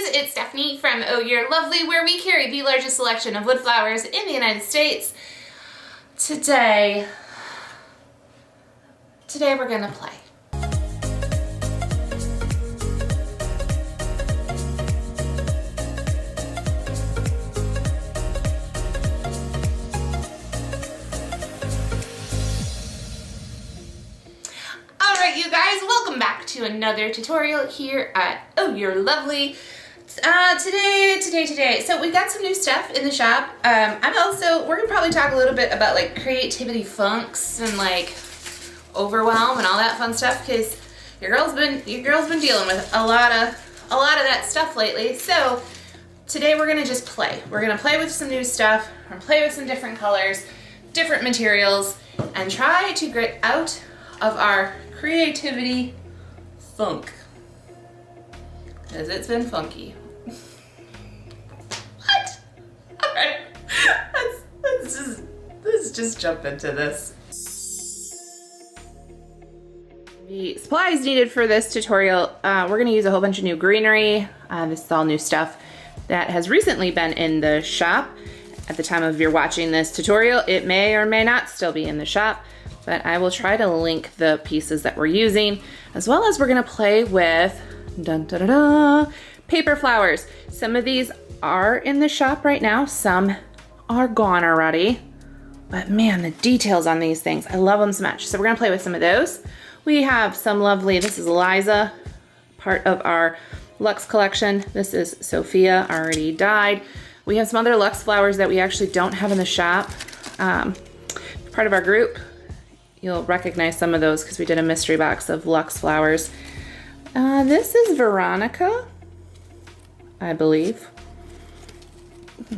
it's Stephanie from Oh You're Lovely, where we carry the largest selection of wood flowers in the United States. Today we're gonna play. Alright you guys, welcome back to another tutorial here at Oh You're Lovely. Today, so we got some new stuff in the shop. We're gonna probably talk a little bit about like creativity funks and like overwhelm and all that fun stuff, because your girl's been dealing with a lot of that stuff lately. So today we're gonna just play. We're gonna play with some new stuff. We're gonna play with some different colors, different materials, and try to get out of our creativity funk, because it's been funky. What? All right, let's just jump into this. The supplies needed for this tutorial, we're gonna use a whole bunch of new greenery. This is all new stuff that has recently been in the shop. At the time of your watching this tutorial, it may or may not still be in the shop, but I will try to link the pieces that we're using, as well as we're gonna play with paper flowers. Some of these are in the shop right now, some are gone already, but man, the details on these things, I love them so much. So we're gonna play with some of those. We have some lovely, this is Eliza, part of our Luxe collection. This is Sophia, already dyed. We have some other Luxe flowers that we actually don't have in the shop. Part of our group, you'll recognize some of those because we did a mystery box of Luxe flowers. This is Veronica, I believe.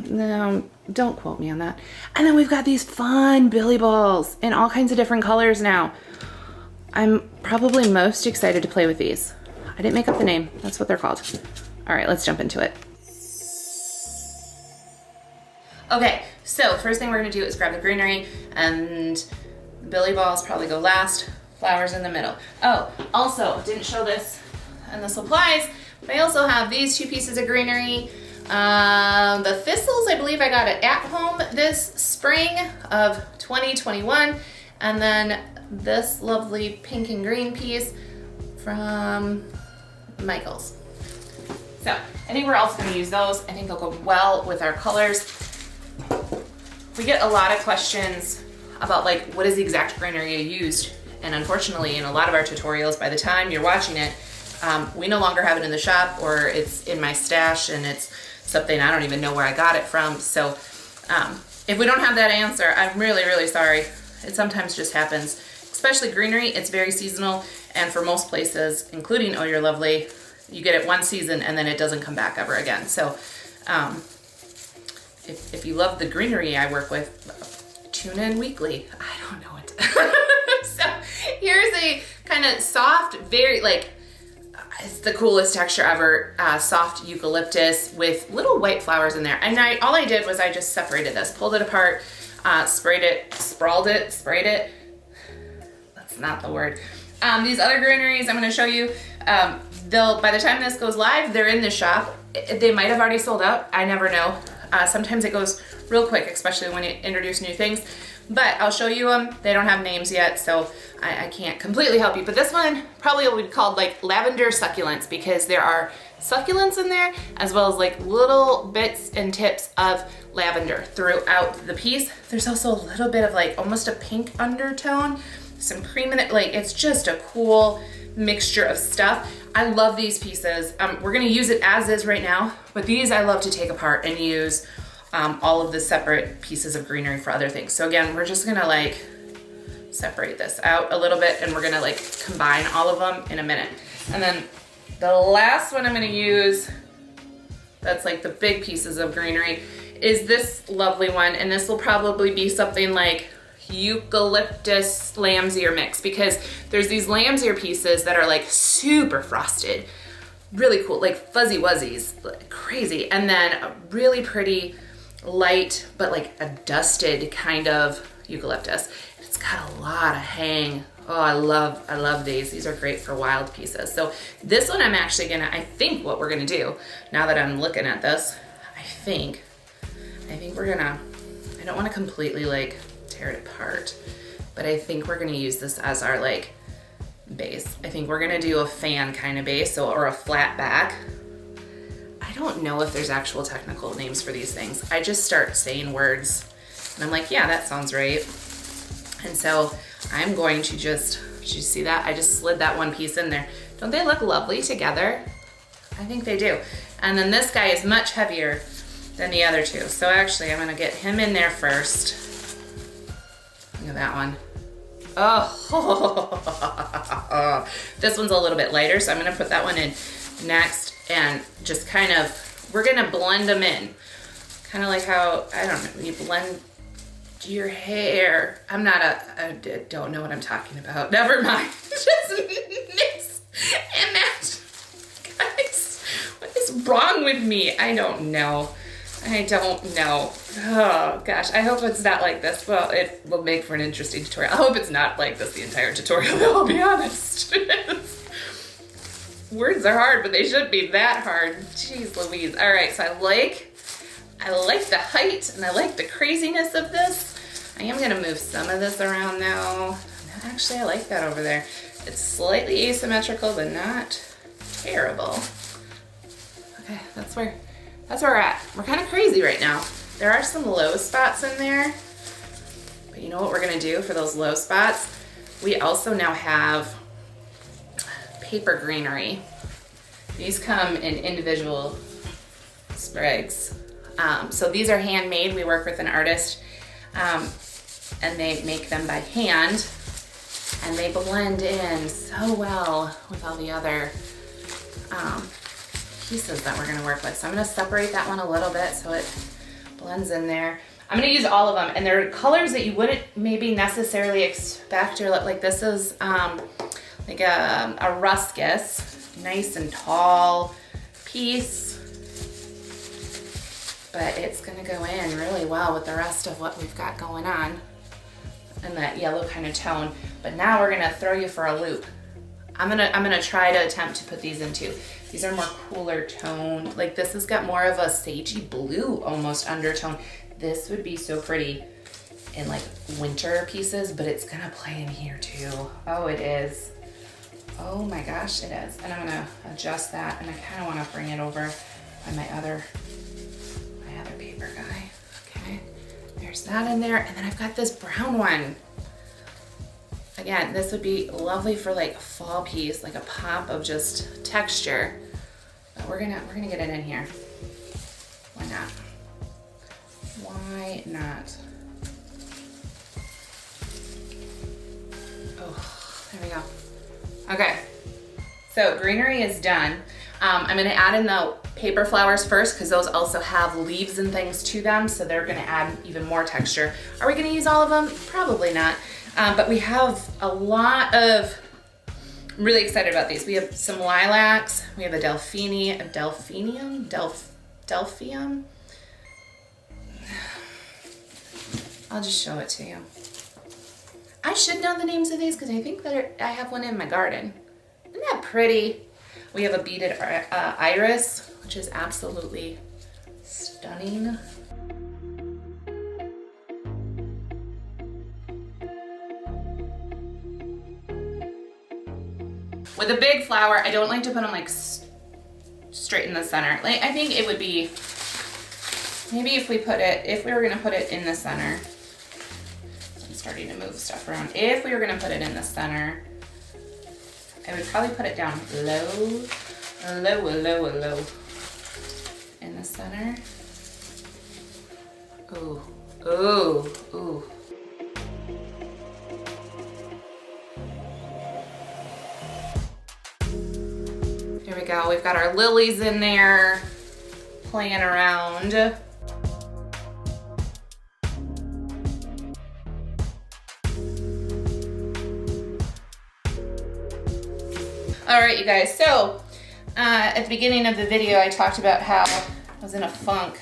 No, don't quote me on that. And then we've got these fun billy balls in all kinds of different colors now. I'm probably most excited to play with these. I didn't make up the name, that's what they're called. All right, let's jump into it. Okay, so first thing we're gonna do is grab the greenery, and billy balls probably go last, flowers in the middle. Oh, also, didn't show this in the supplies, but I also have these two pieces of greenery. The thistles, I believe I got it at home this spring of 2021, and then this lovely pink and green piece from Michael's. So I think we're also gonna use those. I think they'll go well with our colors. We get a lot of questions about like, what is the exact greenery you used? And unfortunately, in a lot of our tutorials, by the time you're watching it, we no longer have it in the shop, or it's in my stash and it's something I don't even know where I got it from. So if we don't have that answer, I'm really, really sorry. It sometimes just happens. Especially greenery, it's very seasonal, and for most places, including Oh You're Lovely, you get it one season and then it doesn't come back ever again. So if you love the greenery I work with, tune in weekly. I don't know what to So here's a kind of soft, very like, it's the coolest texture ever, soft eucalyptus with little white flowers in there. And all I did was I just separated this, pulled it apart, sprayed it, sprayed it. That's not the word. These other greeneries I'm gonna show you, by the time this goes live, they're in the shop. They might have already sold out, I never know. Sometimes it goes real quick, especially when you introduce new things, but I'll show you them. They don't have names yet, so I can't completely help you. But this one probably will be called like lavender succulents, because there are succulents in there, as well as like little bits and tips of lavender throughout the piece. There's also a little bit of like almost a pink undertone, some cream in it. Like, it's just a cool mixture of stuff. I love these pieces. We're gonna use it as is right now, but these I love to take apart and use all of the separate pieces of greenery for other things. So again, we're just gonna like separate this out a little bit, and we're gonna like combine all of them in a minute. And then the last one I'm gonna use, that's like the big pieces of greenery, is this lovely one, and this will probably be something like eucalyptus lamb's ear mix, because there's these lamb's ear pieces that are like super frosted, really cool, like fuzzy wuzzies, like crazy, and then a really pretty light but like a dusted kind of eucalyptus. It's got a lot of hang, Oh, I love these. These are great for wild pieces. So this one I'm actually gonna, I think what we're gonna do, now that I'm looking at this, I think we're gonna, I don't wanna completely like tear it apart, but I think we're gonna use this as our like base. I think we're gonna do a fan kind of base, so, or a flat back. I don't know if there's actual technical names for these things. I just start saying words and I'm like, yeah, that sounds right. And so I'm going to just, did you see that? I just slid that one piece in there. Don't they look lovely together? I think they do. And then this guy is much heavier than the other two. So actually I'm gonna get him in there first. Look at that one. Oh, this one's a little bit lighter, so I'm gonna put that one in next and just kind of, we're gonna blend them in. Kind of like how, I don't know, you blend your hair. I'm not I don't know what I'm talking about. Never mind. Just mix and match. Guys, what is wrong with me? I don't know. Oh gosh, I hope it's not like this. Well, it will make for an interesting tutorial. I hope it's not like this the entire tutorial, I'll be honest. Words are hard, but they shouldn't be that hard. Jeez Louise. All right, so I like the height and I like the craziness of this. I am gonna move some of this around now. Actually, I like that over there. It's slightly asymmetrical, but not terrible. Okay, that's where we're at. We're kind of crazy right now. There are some low spots in there, but you know what we're gonna do for those low spots? We also now have paper greenery. These come in individual sprigs. So these are handmade. We work with an artist and they make them by hand and they blend in so well with all the other pieces that we're gonna work with. So I'm gonna separate that one a little bit so it blends in there. I'm gonna use all of them and they're colors that you wouldn't maybe necessarily expect, or like this is like a ruscus, nice and tall piece, but it's gonna go in really well with the rest of what we've got going on and that yellow kind of tone. But now we're gonna throw you for a loop. I'm gonna try to attempt to put these into. These are more cooler toned. Like this has got more of a sagey blue almost undertone. This would be so pretty in like winter pieces, but it's gonna play in here too. Oh, it is. Oh my gosh, it is. And I'm gonna adjust that and I kind of wanna bring it over by my other paper guy. Okay, there's that in there. And then I've got this brown one. Again, this would be lovely for like a fall piece, like a pop of just texture. But we're gonna get it in here. Why not? Why not? Oh, there we go. Okay, so greenery is done. I'm gonna add in the paper flowers first because those also have leaves and things to them, so they're gonna add even more texture. Are we gonna use all of them? Probably not. But we have a lot of, I'm really excited about these. We have some lilacs, we have a delphinium. I'll just show it to you. I should know the names of these because I think that I have one in my garden. Isn't that pretty? We have a beaded iris, which is absolutely stunning. With a big flower, I don't like to put them like straight in the center. Like I think it would be, maybe if we were gonna put it in the center, I'm starting to move stuff around. If we were gonna put it in the center, I would probably put it down low in the center. Ooh, ooh, ooh. Here we go, we've got our lilies in there playing around. All right, you guys, so at the beginning of the video, I talked about how I was in a funk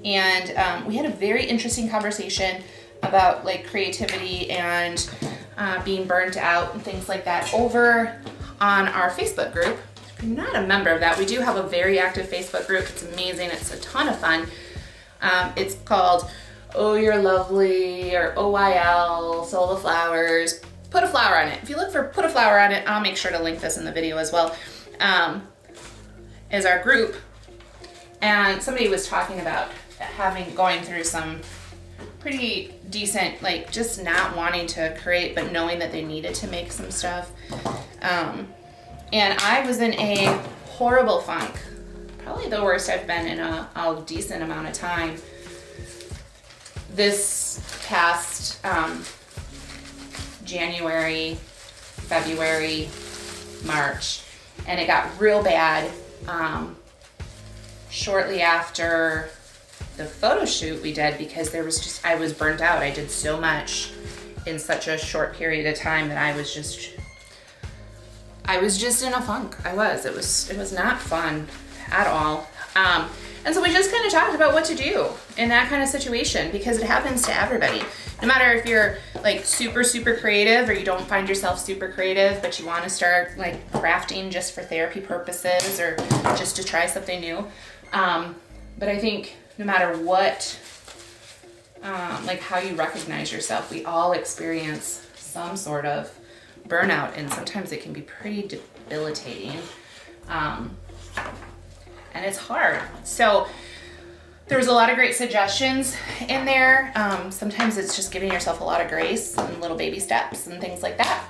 and we had a very interesting conversation about like creativity and being burnt out and things like that over on our Facebook group. If you're not a member of that, we do have a very active Facebook group. It's amazing. It's a ton of fun. It's called Oh You're Lovely or OYL, Sola Flowers. Put a flower on it. If you look for Put a Flower on it, I'll make sure to link this in the video as well, is our group. And somebody was talking about going through some pretty decent, like just not wanting to create, but knowing that they needed to make some stuff. And I was in a horrible funk, probably the worst I've been in a decent amount of time. This past January, February, March, and it got real bad shortly after the photo shoot we did, because I was burnt out. I did so much in such a short period of time that I was just in a funk. It was not fun at all. And so we just kind of talked about what to do in that kind of situation, because it happens to everybody. No matter if you're like super, super creative, or you don't find yourself super creative, but you want to start like crafting just for therapy purposes or just to try something new. But I think no matter what, like how you recognize yourself, we all experience some sort of burnout, and sometimes it can be pretty debilitating. And it's hard. So there was a lot of great suggestions in there. Sometimes it's just giving yourself a lot of grace and little baby steps and things like that.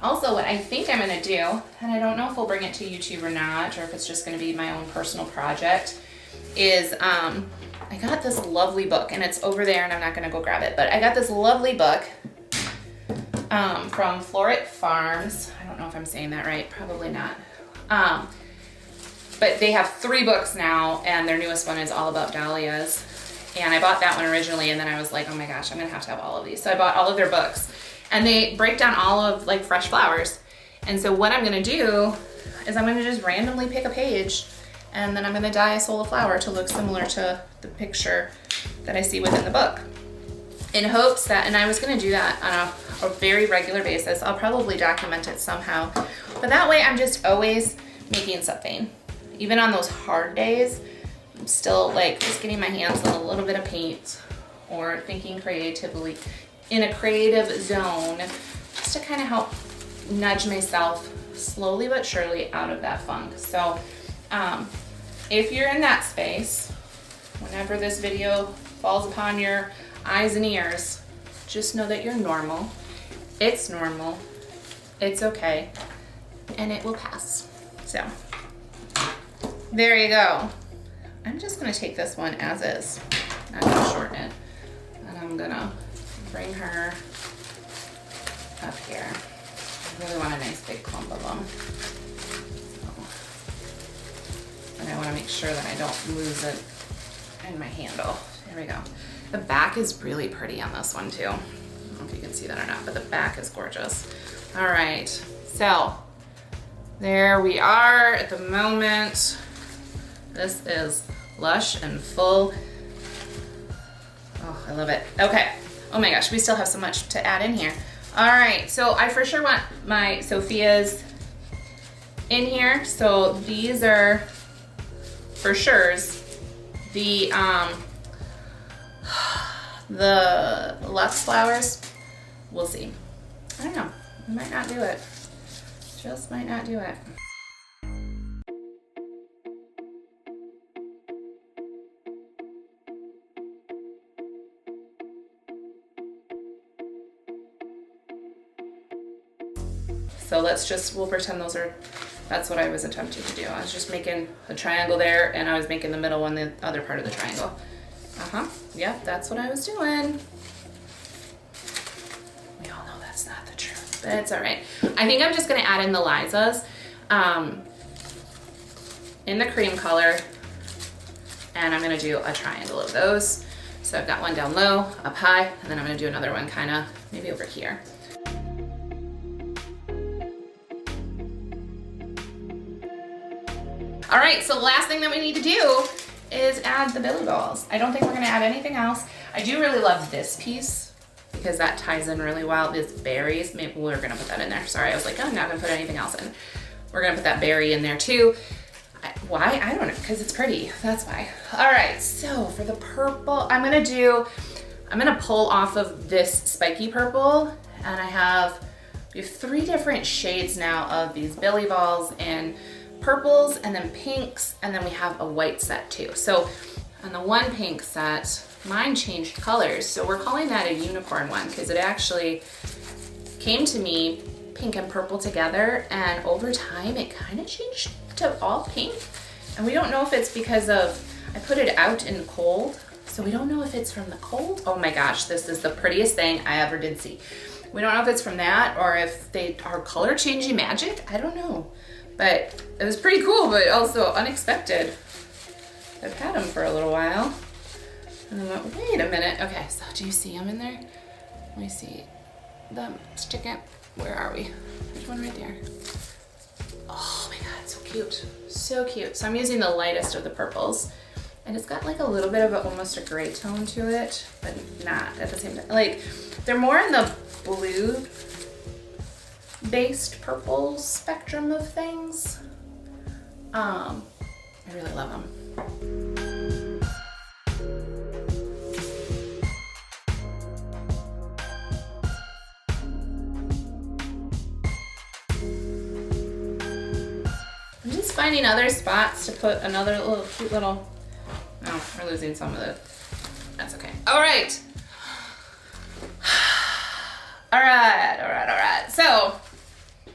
Also, what I think I'm gonna do, and I don't know if we'll bring it to YouTube or not, or if it's just gonna be my own personal project, is I got this lovely book, and it's over there, and I'm not gonna go grab it, but I got this lovely book from Floret Farms. I don't know if I'm saying that right, probably not. But they have 3 books now, and their newest one is all about dahlias. And I bought that one originally, and then I was like, oh my gosh, I'm gonna have to have all of these. So I bought all of their books, and they break down all of like fresh flowers. And so what I'm gonna do is I'm gonna just randomly pick a page, and then I'm gonna dye a Sola flower to look similar to the picture that I see within the book, in hopes that, and I was gonna do that on a very regular basis. I'll probably document it somehow, but that way I'm just always making something. Even on those hard days, I'm still like just getting my hands on a little bit of paint or thinking creatively in a creative zone, just to kind of help nudge myself slowly but surely out of that funk. So if you're in that space, whenever this video falls upon your eyes and ears, just know that you're normal. It's normal. It's okay. And it will pass. So there you go. I'm just gonna take this one as is. I'm gonna shorten it. And I'm gonna bring her up here. I really want a nice big clump of them. And I wanna make sure that I don't lose it in my handle. There we go. The back is really pretty on this one too. I don't know if you can see that or not, but the back is gorgeous. All right, so there we are at the moment. This is lush and full. Oh, I love it. Okay. Oh my gosh, we still have so much to add in here. All right, so I for sure want my Sophia's in here. So these are for sure's the Lux flowers. We'll see. I don't know. I might not do it. Just might not do it. So we'll pretend that's what I was attempting to do. I was just making a triangle there, and I was making the middle one the other part of the triangle. Yep, that's what I was doing. We all know that's not the truth, but it's all right. I think I'm just gonna add in the Lizas in the cream color, and I'm gonna do a triangle of those. So I've got one down low, up high, and then I'm gonna do another one kind of maybe over here. All right, so the last thing that we need to do is add the billy balls. I don't think we're gonna add anything else. I do really love this piece because that ties in really well. These berries, maybe we're gonna put that in there. Sorry, I was like, oh, I'm not gonna put anything else in. We're gonna put that berry in there too. Why? I don't know, because it's pretty, that's why. All right, so for the purple, I'm gonna pull off of this spiky purple, and we have 3 different shades now of these billy balls and purples and then pinks, and then we have a white set too. So on the one pink set, mine changed colors. So we're calling that a unicorn one because it actually came to me pink and purple together, and over time it kind of changed to all pink. And we don't know if it's because I put it out in the cold, so we don't know if it's from the cold. Oh my gosh, this is the prettiest thing I ever did see. We don't know if it's from that or if they are color changing magic. I don't know, but it was pretty cool, but also unexpected. I've had them for a little while. And I went, wait a minute. Okay, so do you see them in there? Let me see them. Stick it. Where are we? There's one right there. Oh my God, so cute. So cute. So I'm using the lightest of the purples, and it's got like a little bit of almost a gray tone to it, but not at the same time. Like, they're more in the blue based purple spectrum of things. I really love them. I'm just finding other spots to put another little cute little, oh, we're losing some of it. That's okay. All right. All right. So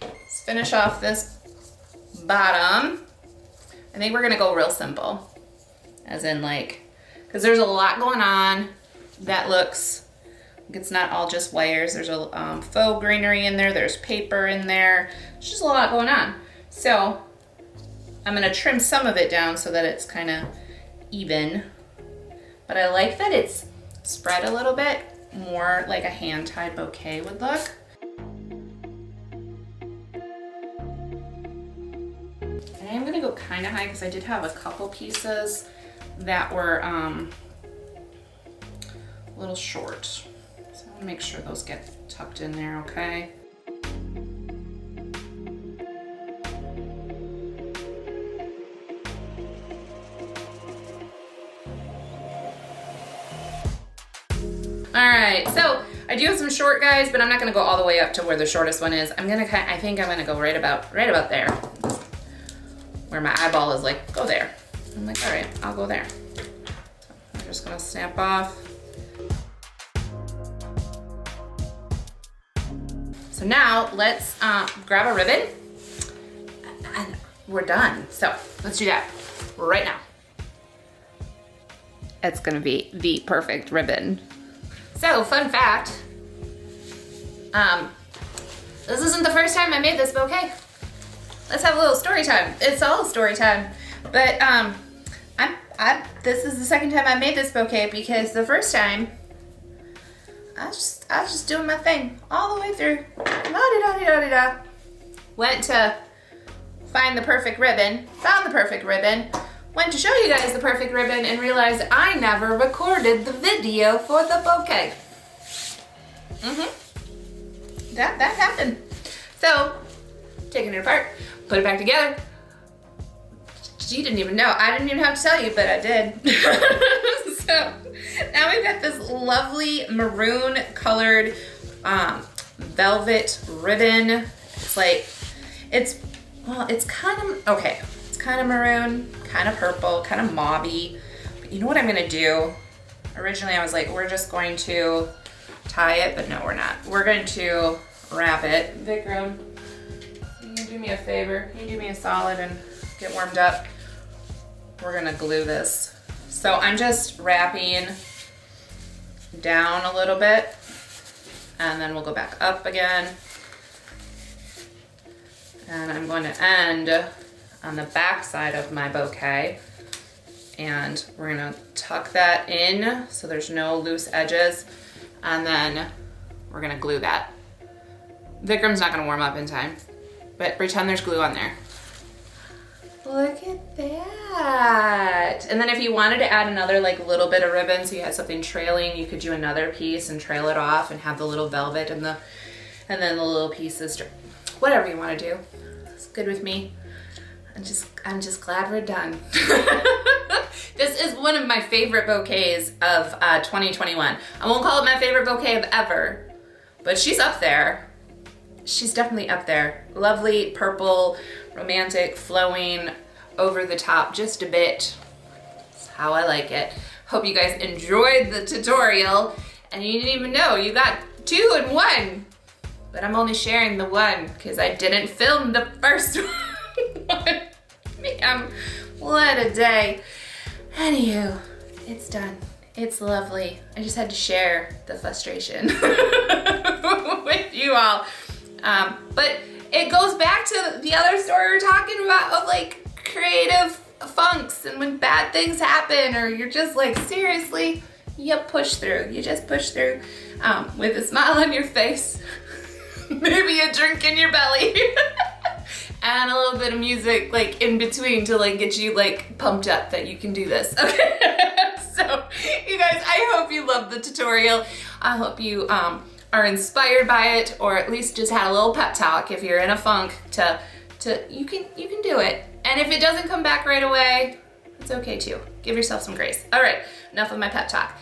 let's finish off this bottom. I think we're gonna go real simple, as in like, because there's a lot going on that looks like it's not all just wires. There's a faux greenery in there. There's paper in there. There's just a lot going on. So I'm gonna trim some of it down so that it's kind of even, but I like that it's spread a little bit more like a hand-tied bouquet would look. And I'm gonna go kind of high because I did have a couple pieces that were a little short. So I wanna make sure those get tucked in there, okay? All right, so I do have some short guys, but I'm not gonna go all the way up to where the shortest one is. I think I'm gonna go right about there, where my eyeball is like, go there. I'm like, all right, I'll go there. So I'm just gonna snap off. So now let's grab a ribbon, and we're done. So let's do that right now. It's gonna be the perfect ribbon. So, fun fact, this isn't the first time I made this bouquet. Let's have a little story time. It's all story time. But this is the second time I made this bouquet because the first time, I was just doing my thing all the way through. La-di-da-di-da-di-da. Went to find the perfect ribbon, found the perfect ribbon, went to show you guys the perfect ribbon and realized I never recorded the video for the bouquet. That happened. So, taking it apart, put it back together. You didn't even know. I didn't even have to tell you, but I did. So, now we've got this lovely maroon colored velvet ribbon. It's kind of, okay. It's kind of maroon, kind of purple, kind of mauvey. But you know what I'm gonna do? Originally I was like, we're just going to tie it, but no, we're not. We're going to wrap it. Vikram, can you do me a favor? Can you do me a solid and get warmed up? We're gonna glue this. So I'm just wrapping down a little bit, and then we'll go back up again. And I'm going to end on the back side of my bouquet, and we're gonna tuck that in so there's no loose edges, and then we're gonna glue that. Vikram's not gonna warm up in time, but pretend there's glue on there. Look at that. And then if you wanted to add another like little bit of ribbon so you had something trailing, you could do another piece and trail it off and have the little velvet and then the little pieces, whatever you want to do. It's good with me. I'm just glad we're done. This is one of my favorite bouquets of 2021. I won't call it my favorite bouquet of ever, but she's up there. She's definitely up there. Lovely, purple, romantic, flowing, over the top just a bit. That's how I like it. Hope you guys enjoyed the tutorial, and you didn't even know you got 2 in 1. But I'm only sharing the one because I didn't film the first one. Man, what a day. Anywho, it's done. It's lovely. I just had to share the frustration with you all. But it goes back to the other story we were talking about of like creative funks and when bad things happen or you're just like, seriously, you push through. You just push through with a smile on your face, maybe a drink in your belly, and a little bit of music like in between to like get you like pumped up that you can do this. Okay. So you guys, I hope you loved the tutorial. I hope you are inspired by it, or at least just had a little pep talk if you're in a funk to you can do it. And if it doesn't come back right away, it's okay too. Give yourself some grace. All right, enough of my pep talk.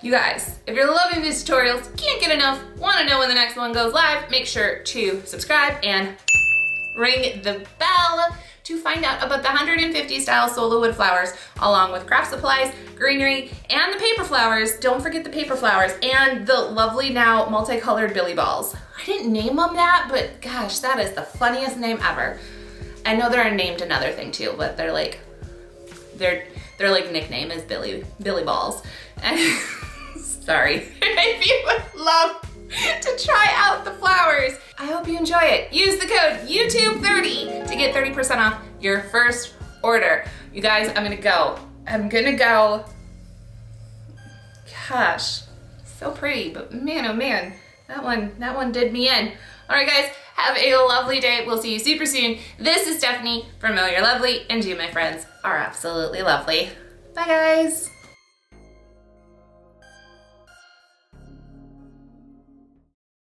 You guys, if you're loving these tutorials, can't get enough, want to know when the next one goes live, make sure to subscribe and ring the bell to find out about the 150 style Sola wood flowers, along with craft supplies, greenery, and the paper flowers. Don't forget the paper flowers and the lovely now multicolored Billy balls. I didn't name them that, but gosh, that is the funniest name ever. I know they're named another thing too, but they're like like nickname is Billy balls. And sorry, if you would love to try out the flowers, I hope you enjoy it. Use the code YouTube30 to get 30% off your first order. You guys, I'm gonna go. Gosh, so pretty, but man, oh man, that one did me in. All right, guys, have a lovely day. We'll see you super soon. This is Stephanie from Oh You're Lovely, and you, my friends, are absolutely lovely. Bye, guys.